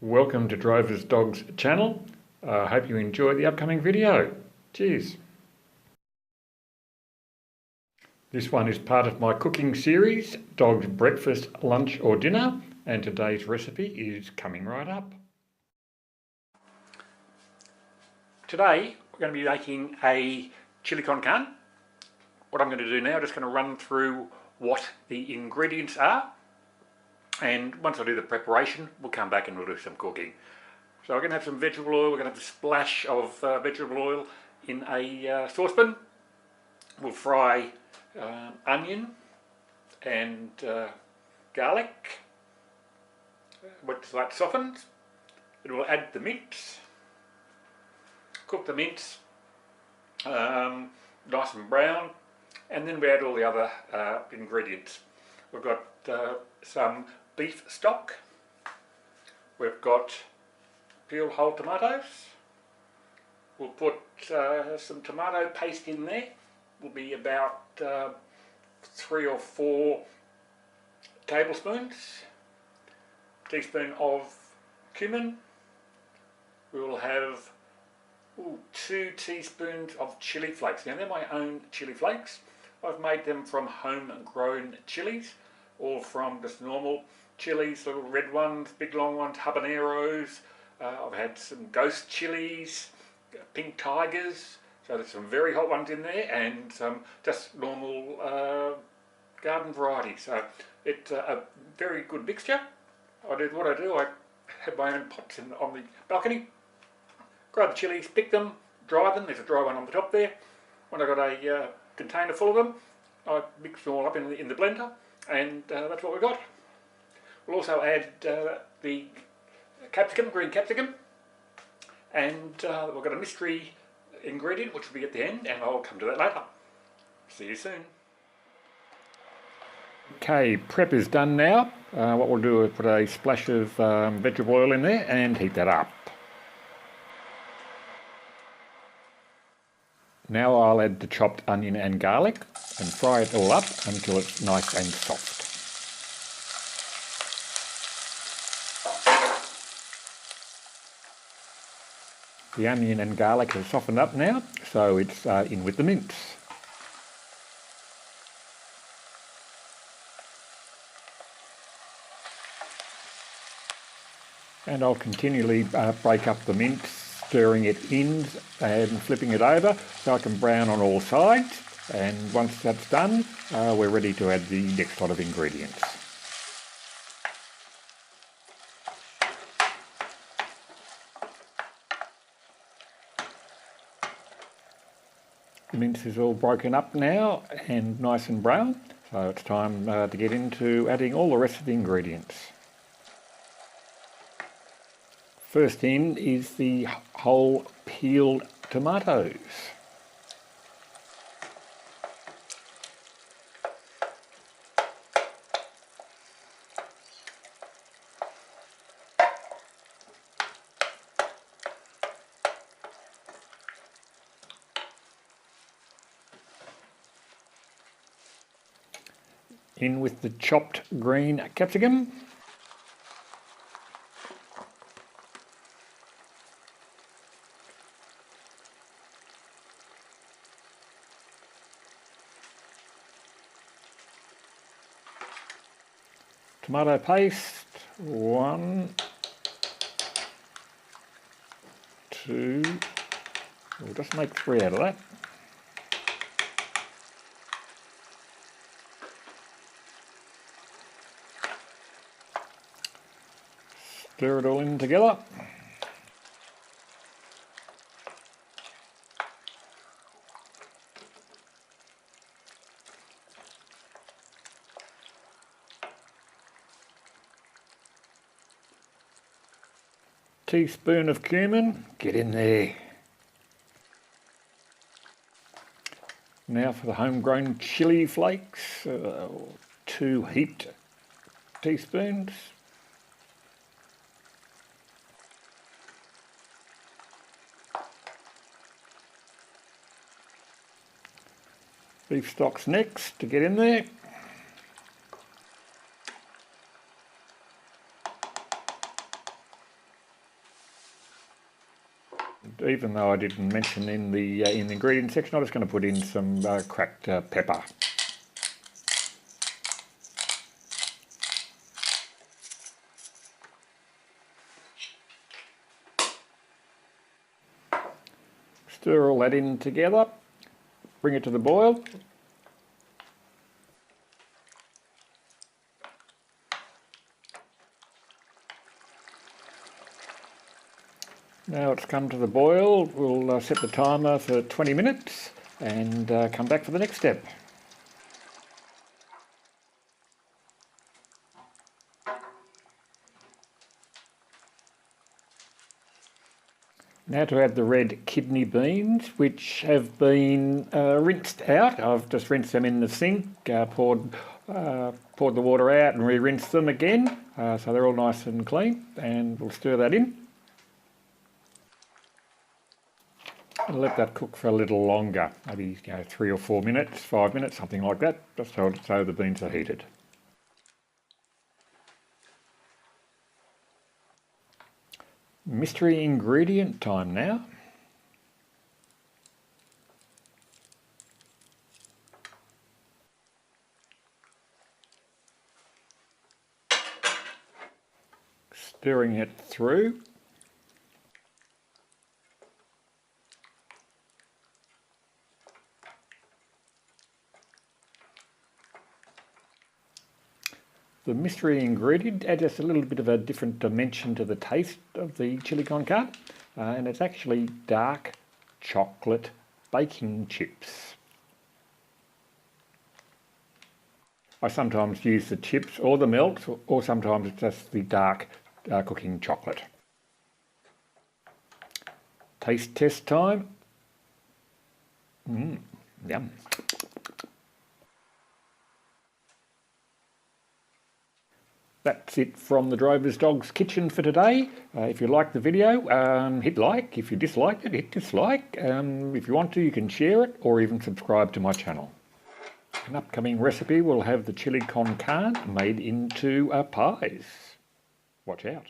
Welcome to Drover's Dogs channel. I hope you enjoy the upcoming video. Cheers. This one is part of my cooking series, Dog's Breakfast, Lunch or Dinner, and today's recipe is coming right up. Today we're going to be making a chili con carne. What I'm going to do now, I'm just going to run through what the ingredients are. And once I do the preparation, we'll come back and we'll do some cooking. So we're going to have some vegetable oil. We're going to have a splash of vegetable oil in a saucepan. We'll fry onion and garlic. Once that softens, then we'll add the mince. Cook the mince nice and brown, and then we add all the other ingredients. We've got some beef stock, we've got peeled whole tomatoes, we'll put some tomato paste in there, will be about 3 or 4 tablespoons, teaspoon of cumin, we will have 2 teaspoons of chili flakes. Now they're my own chili flakes. I've made them from homegrown chilies, or from just normal chilies, little red ones, big long ones, habaneros. I've had some ghost chilies, pink tigers, so there's some very hot ones in there, and some just normal garden variety. So it's a very good mixture. I had my own pots on the balcony. Grab the chilies, pick them, dry them. There's a dry one on the top there. When I got a container full of them, I mix them all up in the blender, and that's what we got. We'll also add the capsicum, green capsicum, and we've got a mystery ingredient which will be at the end, and I'll come to that later. See you soon. Okay, prep is done now. What we'll do is put a splash of vegetable oil in there and heat that up. Now I'll add the chopped onion and garlic and fry it all up until it's nice and soft. The onion and garlic have softened up now, so it's in with the mince. And I'll continually break up the mince, stirring it in and flipping it over so I can brown on all sides. And once that's done, we're ready to add the next lot of ingredients. The mince is all broken up now and nice and brown, so it's time to get into adding all the rest of the ingredients. First in is the whole peeled tomatoes. In with the chopped green capsicum. Tomato paste, 1, 2, we'll just make 3 out of that. Stir it all in together. Teaspoon of cumin, get in there. Now for the homegrown chili flakes, 2 heaped teaspoons. Beef stock's next to get in there. even though I didn't mention in the ingredient section, I'm just going to put in some cracked pepper. Stir all that in together, bring it to the boil. Now it's come to the boil, we'll set the timer for 20 minutes and come back for the next step. Now to add the red kidney beans, which have been rinsed out. I've just rinsed them in the sink, poured the water out and re-rinsed them again, so they're all nice and clean, and we'll stir that in. And let that cook for a little longer, maybe 3 or 4 minutes, 5 minutes, something like that, just so the beans are heated. Mystery ingredient time now. Stirring it through. The mystery ingredient adds just a little bit of a different dimension to the taste of the chili con carne, and it's actually dark chocolate baking chips. I sometimes use the chips or the melt, or sometimes it's just the dark cooking chocolate. Taste test time. Yum. That's it from the Drover's Dog's Kitchen for today. If you liked the video, hit like. If you disliked it, hit dislike. If you want to, you can share it or even subscribe to my channel. An upcoming recipe will have the chili con carne made into pies. Watch out.